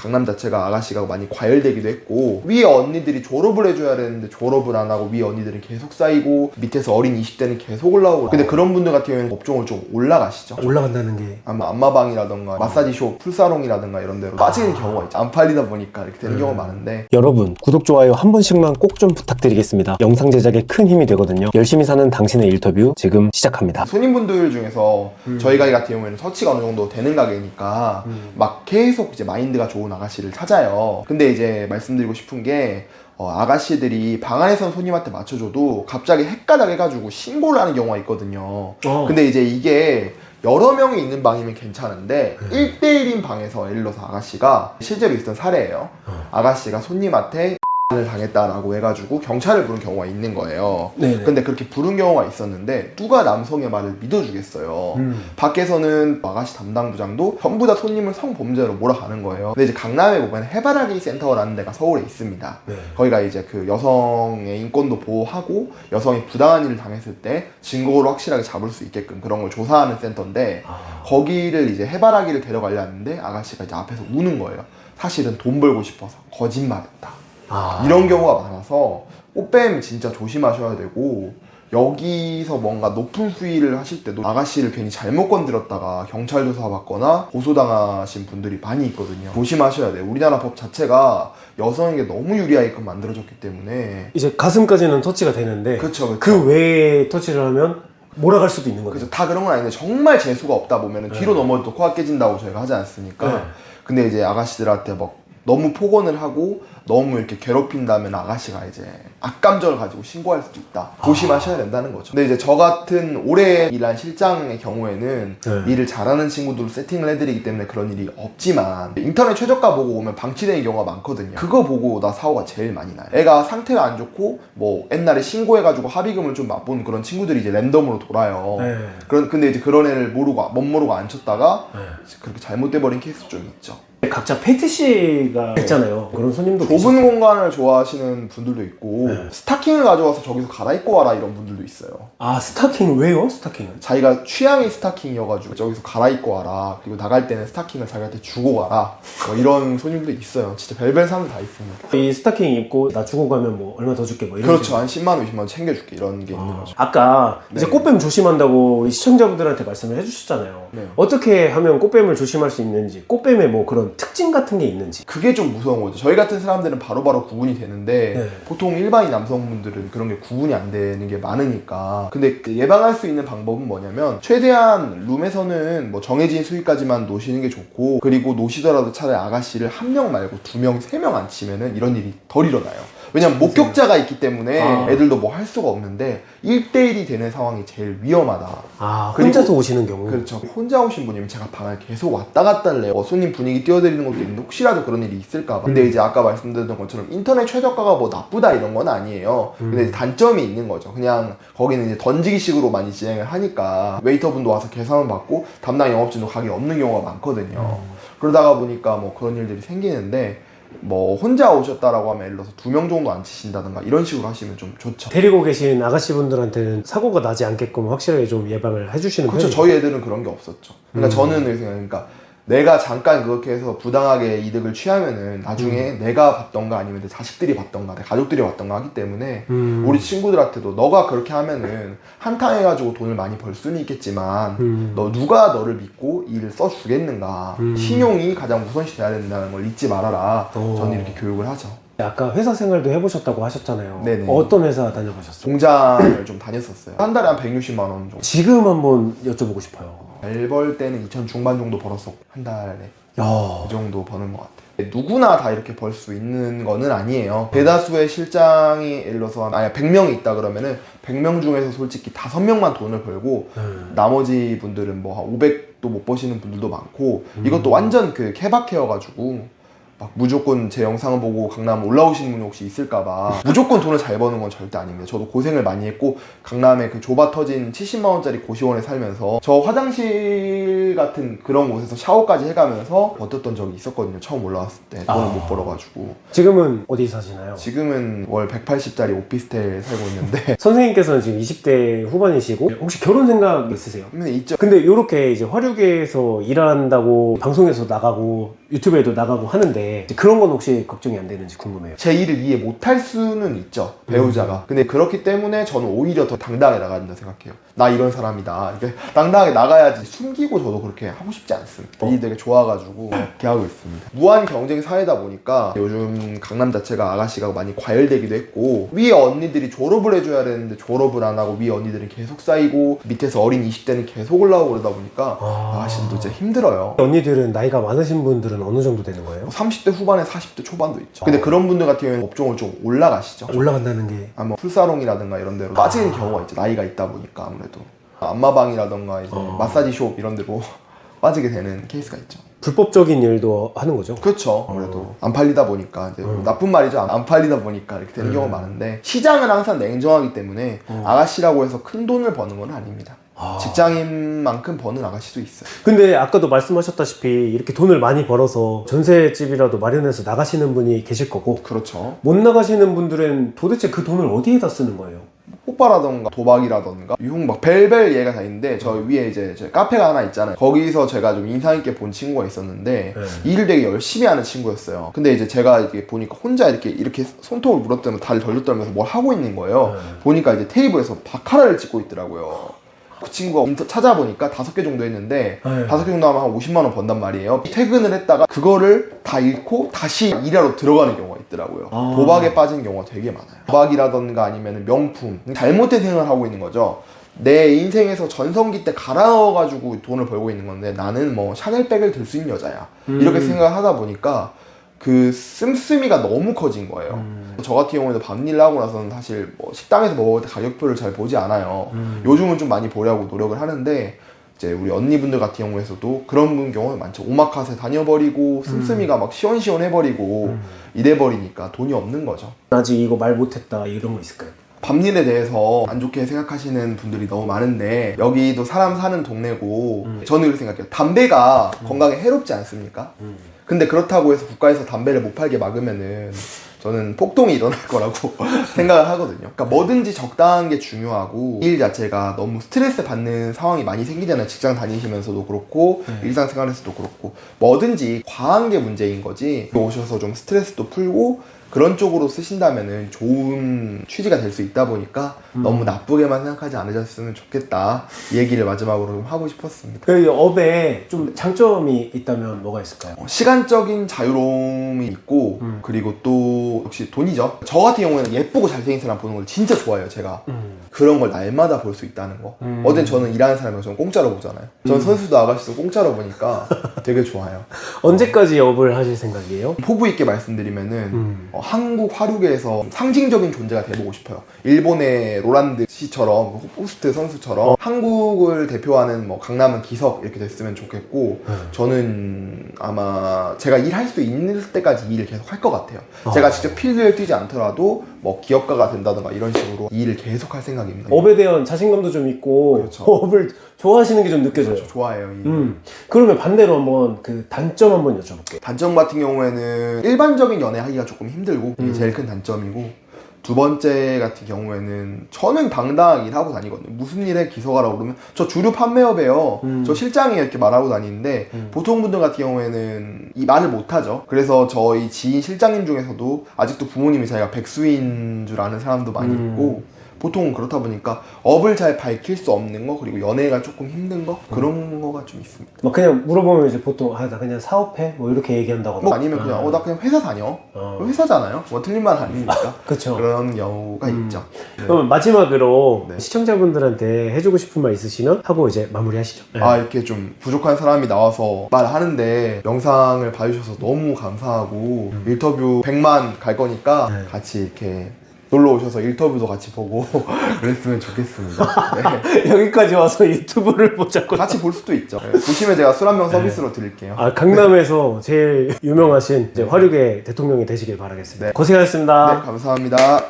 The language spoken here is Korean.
강남 자체가 아가씨가 많이 과열되기도 했고, 위에 언니들이 졸업을 해줘야 되는데 졸업을 안 하고 위에 언니들은 계속 쌓이고 밑에서 어린 20대는 계속 올라오고. 근데 그런 분들 같은 경우에는 업종을 좀 올라가시죠. 올라간다는 게 아마 안마방이라던가 마사지숍, 풀사롱이라던가 이런 데로 빠지는 경우가 있죠. 안 팔리다 보니까 이렇게 되는 경우가 많은데, 여러분 구독, 좋아요 한 번씩만 꼭 좀 부탁드리겠습니다. 영상 제작에 큰 힘이 되거든요. 열심히 사는 당신의 인터뷰 지금 시작합니다. 손님분들 중에서 저희 가게 같은 경우에는 터치가 어느 정도 되는 가게니까 막 계속 이제 마인드가 좋은 아가씨를 찾아요. 근데 이제 말씀드리고 싶은 게, 아가씨들이 방 안에서는 손님한테 맞춰줘도 갑자기 헷가닥 해가지고 신고를 하는 경우가 있거든요. 근데 이제 이게 여러 명이 있는 방이면 괜찮은데 1대1인 방에서 예를 들어서 아가씨가, 실제로 있었던 사례예요. 아가씨가 손님한테 을 당했다라고 해가지고 경찰을 부른 경우가 있는 거예요. 네네. 근데 그렇게 부른 경우가 있었는데 누가 남성의 말을 믿어주겠어요. 밖에서는 아가씨 담당 부장도 전부 다 손님을 성범죄로 몰아가는 거예요. 근데 이제 강남에 보면 해바라기 센터라는 데가 서울에 있습니다. 네. 거기가 이제 그 여성의 인권도 보호하고 여성이 부당한 일을 당했을 때 증거로 확실하게 잡을 수 있게끔 그런 걸 조사하는 센터인데, 거기를 이제 해바라기를 데려가려 하는데 아가씨가 이제 앞에서 우는 거예요. 사실은 돈 벌고 싶어서 거짓말했다. 이런 경우가 많아서 꽃뱀 진짜 조심하셔야 되고, 여기서 뭔가 높은 수위를 하실 때도 아가씨를 괜히 잘못 건드렸다가 경찰 조사 받거나 고소당하신 분들이 많이 있거든요. 조심하셔야 돼요. 우리나라 법 자체가 여성에게 너무 유리하게끔 만들어졌기 때문에. 이제 가슴까지는 터치가 되는데 그쵸. 그 외에 터치를 하면 몰아갈 수도 있는 거죠. 그죠. 다 그런 건 아닌데 정말 재수가 없다 보면 뒤로 넘어져도 코가 깨진다고 저희가 하지 않습니까? 근데 이제 아가씨들한테 막 너무 폭언을 하고 너무 이렇게 괴롭힌다면 아가씨가 이제 악감정을 가지고 신고할 수도 있다. 조심하셔야 된다는 거죠. 근데 이제 저 같은 오래 일한 실장의 경우에는 일을 잘하는 친구들로 세팅을 해드리기 때문에 그런 일이 없지만, 인터넷 최저가 보고 오면 방치되는 경우가 많거든요. 그거 보고 나 사고가 제일 많이 나요. 애가 상태가 안 좋고 뭐 옛날에 신고해가지고 합의금을 좀 맛본 그런 친구들이 이제 랜덤으로 돌아요. 근데 이제 그런 애를 모르고 멋모르고 안 쳤다가 그렇게 잘못돼 버린 케이스 좀 있죠. 각자 패티시가 있잖아요. 그런 손님도 좁은 공간을 좋아하시는 분들도 있고, 스타킹을 가져와서 저기서 갈아입고 와라 이런 분들도 있어요. 아, 스타킹 왜요? 스타킹은? 자기가 취향이 스타킹이어가지고 저기서 갈아입고 와라, 그리고 나갈 때는 스타킹을 자기한테 주고 가라, 뭐 이런 손님도 있어요. 진짜 별별 사람들 다 있습니다. 이 스타킹 입고 나 주고 가면 뭐 얼마 더 줄게 뭐 이런. 그렇죠. 한 10만 원, 20만 원 챙겨줄게 이런 게 있는 거죠. 아까 이제 꽃뱀 조심한다고 시청자분들한테 말씀을 해주셨잖아요. 어떻게 하면 꽃뱀을 조심할 수 있는지, 꽃뱀의 뭐 그런 특징 같은 게 있는지. 그게 좀 무서운 거죠. 저희 같은 사람들은 바로바로 구분이 되는데 보통 일반인 남성분들은 그런 게 구분이 안 되는 게 많으니까. 근데 예방할 수 있는 방법은 뭐냐면, 최대한 룸에서는 뭐 정해진 수위까지만 노시는 게 좋고, 그리고 노시더라도 차라리 아가씨를 한 명 말고 2명, 3명 앉히면은 이런 일이 덜 일어나요. 왜냐면 목격자가 있기 때문에 애들도 뭐 할 수가 없는데 1대1이 되는 상황이 제일 위험하다. 혼자서 오시는 경우. 그렇죠. 혼자 오신 분이면 제가 방을 계속 왔다 갔다 해요. 손님 분위기 띄워드리는 것도 있는데 혹시라도 그런 일이 있을까봐. 근데 이제 아까 말씀드렸던 것처럼 인터넷 최저가가 뭐 나쁘다 이런 건 아니에요. 근데 이제 단점이 있는 거죠. 그냥 거기는 이제 던지기식으로 많이 진행을 하니까 웨이터분도 와서 계산을 받고 담당 영업진도 가게 없는 경우가 많거든요. 그러다가 보니까 뭐 그런 일들이 생기는데, 뭐 혼자 오셨다라고 하면 예를 들어서 2명 정도 안 치신다든가 이런 식으로 하시면 좀 좋죠. 데리고 계신 아가씨분들한테는 사고가 나지 않게끔 확실하게 좀 예방을 해주시는 그렇죠. 편이에요. 저희 애들은 그런 게 없었죠. 그러니까 저는 그러니까 내가 잠깐 그렇게 해서 부당하게 이득을 취하면은 나중에 내가 받던가 아니면 내 자식들이 받던가 내 가족들이 받던가 하기 때문에 우리 친구들한테도 너가 그렇게 하면은 한탕 해가지고 돈을 많이 벌 수는 있겠지만 누가 너를 믿고 일을 써주겠는가, 신용이 가장 우선시 돼야 된다는 걸 잊지 말아라. 저는 이렇게 교육을 하죠. 아까 회사 생활도 해보셨다고 하셨잖아요. 네네. 어떤 회사 다녀보셨어요? 공장을 좀 다녔었어요. 한 달에 한 160만 원 정도. 지금 한번 여쭤보고 싶어요. 잘 벌 때는 2천 중반 정도 벌었었고, 한 달에 야, 그 정도 버는 것 같아요. 누구나 다 이렇게 벌 수 있는 거는 아니에요. 대다수의 실장이 예를 들어서 100명이 있다 그러면은 100명 중에서 솔직히 5명만 돈을 벌고 나머지 분들은 뭐 한 500도 못 버시는 분들도 많고, 이것도 완전 그 케바케여가지고 막 무조건 제 영상을 보고 강남 올라오시는 분이 혹시 있을까봐 무조건 돈을 잘 버는 건 절대 아닙니다. 저도 고생을 많이 했고, 강남에 그 좁아 터진 70만 원짜리 고시원에 살면서 저 화장실 같은 그런 곳에서 샤워까지 해가면서 버텼던 적이 있었거든요. 처음 올라왔을 때 돈을 못 벌어가지고. 지금은 어디 사시나요? 지금은 월 180짜리 오피스텔 살고 있는데 선생님께서는 지금 20대 후반이시고 혹시 결혼 생각 있으세요? 근데 있죠. 근데 이렇게 이제 화류계에서 일한다고 방송에서 나가고 유튜브에도 나가고 하는데 이제 그런 건 혹시 걱정이 안 되는지 궁금해요. 제 일을 이해 못할 수는 있죠, 배우자가. 근데 그렇기 때문에 저는 오히려 더 당당하게 나가야 된다 생각해요. 나 이런 사람이다, 이렇게 당당하게 나가야지. 숨기고 저도 그렇게 하고 싶지 않습니다. 일이 되게 좋아가지고 그렇게 하고 있습니다. 무한 경쟁 사회다 보니까 요즘 강남 자체가 아가씨가 많이 과열되기도 했고, 위에 언니들이 졸업을 해줘야 되는데 졸업을 안 하고 위에 언니들은 계속 쌓이고 밑에서 어린 20대는 계속 올라오고 그러다 보니까 아가씨도 진짜 힘들어요. 언니들은 나이가 많으신 분들은 어느 정도 되는 거예요? 30대 후반에 40대 초반도 있죠. 근데 그런 분들 같은 경우에는 업종을 좀 올라가시죠. 올라간다는 게 뭐 풀사롱이라든가 이런 데로 빠지는 경우가 있죠. 나이가 있다 보니까 아무래도 안마방이라든가 이제 마사지숍 이런 데로 빠지게 되는 케이스가 있죠. 불법적인 일도 하는 거죠? 그렇죠. 아무래도 안 팔리다 보니까 이제 나쁜 말이죠. 안 팔리다 보니까 이렇게 되는 경우가 많은데, 시장은 항상 냉정하기 때문에 아가씨라고 해서 큰 돈을 버는 건 아닙니다. 직장인만큼 버는 아가씨도 있어요. 근데 아까도 말씀하셨다시피 이렇게 돈을 많이 벌어서 전셋집이라도 마련해서 나가시는 분이 계실 거고, 그렇죠. 못 나가시는 분들은 도대체 그 돈을 어디에다 쓰는 거예요? 폭발하던가 도박이라던가 유흥 막 별별 예가 다 있는데, 저 위에 이제 저 카페가 하나 있잖아요. 거기서 제가 좀 인상 있게 본 친구가 있었는데 일을 되게 열심히 하는 친구였어요. 근데 이제 제가 이렇게 보니까 혼자 이렇게 손톱을 물었다면서 다리를 덜덜떨면서 뭘 하고 있는 거예요. 보니까 이제 테이블에서 바카라를 찍고 있더라고요. 그 친구가 인터 찾아보니까 5개 정도 했는데 5개 정도 하면 한 50만 원 번단 말이에요. 퇴근을 했다가 그거를 다 잃고 다시 일하러 들어가는 경우가 있더라고요. 도박에 빠진 경우가 되게 많아요. 도박이라던가 아니면 명품, 잘못된 생각을 하고 있는 거죠. 내 인생에서 전성기 때 갈아 넣어가지고 돈을 벌고 있는 건데, 나는 뭐 샤넬백을 들 수 있는 여자야, 이렇게 생각을 하다 보니까 그 씀씀이가 너무 커진 거예요. 저 같은 경우에도 밤일 하고 나서는 사실 뭐 식당에서 먹을 때 가격표를 잘 보지 않아요. 요즘은 좀 많이 보려고 노력을 하는데, 이제 우리 언니분들 같은 경우에서도 그런 경우가 많죠. 오마카세 다녀버리고 씀씀이가 막 시원시원해버리고 이래버리니까 돈이 없는 거죠. 아직 이거 말 못했다 이런 거 있을까요? 밤일에 대해서 안 좋게 생각하시는 분들이 너무 많은데, 여기도 사람 사는 동네고 저는 그렇게 생각해요. 담배가 건강에 해롭지 않습니까? 근데 그렇다고 해서 국가에서 담배를 못 팔게 막으면은 저는 폭동이 일어날 거라고 생각을 하거든요. 그러니까 뭐든지 적당한 게 중요하고, 일 자체가 너무 스트레스 받는 상황이 많이 생기잖아요. 직장 다니시면서도 그렇고 일상생활에서도 그렇고, 뭐든지 과한 게 문제인 거지, 오셔서 좀 스트레스도 풀고 그런 쪽으로 쓰신다면은 좋은 취지가 될 수 있다 보니까 너무 나쁘게만 생각하지 않으셨으면 좋겠다, 이 얘기를 마지막으로 좀 하고 싶었습니다. 그 업에 좀 장점이 있다면 뭐가 있을까요? 시간적인 자유로움이 있고, 그리고 또 역시 돈이죠. 저 같은 경우에는 예쁘고 잘생긴 사람 보는 걸 진짜 좋아해요. 제가 그런 걸 날마다 볼 수 있다는 거. 어젠 저는 일하는 사람이고 저는 공짜로 보잖아요. 전 선수도 아가씨도 공짜로 보니까 되게 좋아요. 언제까지 업을 하실 생각이에요? 포부 있게 말씀드리면은 한국 화류계에서 상징적인 존재가 돼보고 싶어요. 일본의 로란드 씨처럼, 호스트 선수처럼 한국을 대표하는 뭐 강남은 기석 이렇게 됐으면 좋겠고, 저는 아마 제가 일할 수 있는 때까지 일을 계속 할 것 같아요. 제가 직접 필드에 뛰지 않더라도 뭐 기업가가 된다든가 이런 식으로 일을 계속 할 생각입니다. 업에 대한 자신감도 좀 있고, 그렇죠. 업을 좋아하시는 게 좀 느껴져요. 그렇죠. 좋아해요. 일. 그러면 반대로 한번 그 단점 한번 여쭤볼게요. 단점 같은 경우에는 일반적인 연애 하기가 조금 힘들고, 이게 제일 큰 단점이고, 두 번째 같은 경우에는 저는 당당하게 일하고 다니거든요. 무슨 일에 기소가라고 그러면 저 주류 판매업이에요, 저 실장이에요, 이렇게 말하고 다니는데 보통 분들 같은 경우에는 이 말을 못하죠. 그래서 저희 지인 실장님 중에서도 아직도 부모님이 자기가 백수인 줄 아는 사람도 많이 있고, 보통은 그렇다 보니까 업을 잘 밝힐 수 없는 거, 그리고 연애가 조금 힘든 거, 그런 거가 좀 있습니다. 막 그냥 물어보면 이제 보통 나 그냥 사업해? 뭐 이렇게 얘기한다거나. 뭐 아니면 그냥 나 그냥 회사 다녀. 회사잖아요. 뭐 틀린 말 아니니까. 그쵸. 그런 경우가 있죠. 그럼 마지막으로 시청자분들한테 해주고 싶은 말 있으시면 하고 이제 마무리하시죠. 이렇게 좀 부족한 사람이 나와서 말하는데 영상을 봐주셔서 너무 감사하고, 인터뷰 100만 갈 거니까 같이 이렇게 놀러 오셔서 인터뷰도 같이 보고 그랬으면 좋겠습니다. 네. 여기까지 와서 유튜브를 보자고. 같이 볼 수도 있죠. 보시면 제가 술 한 병 서비스로 드릴게요. 강남에서 제일 유명하신 이제 화류계 대통령이 되시길 바라겠습니다. 네. 고생하셨습니다. 네, 감사합니다.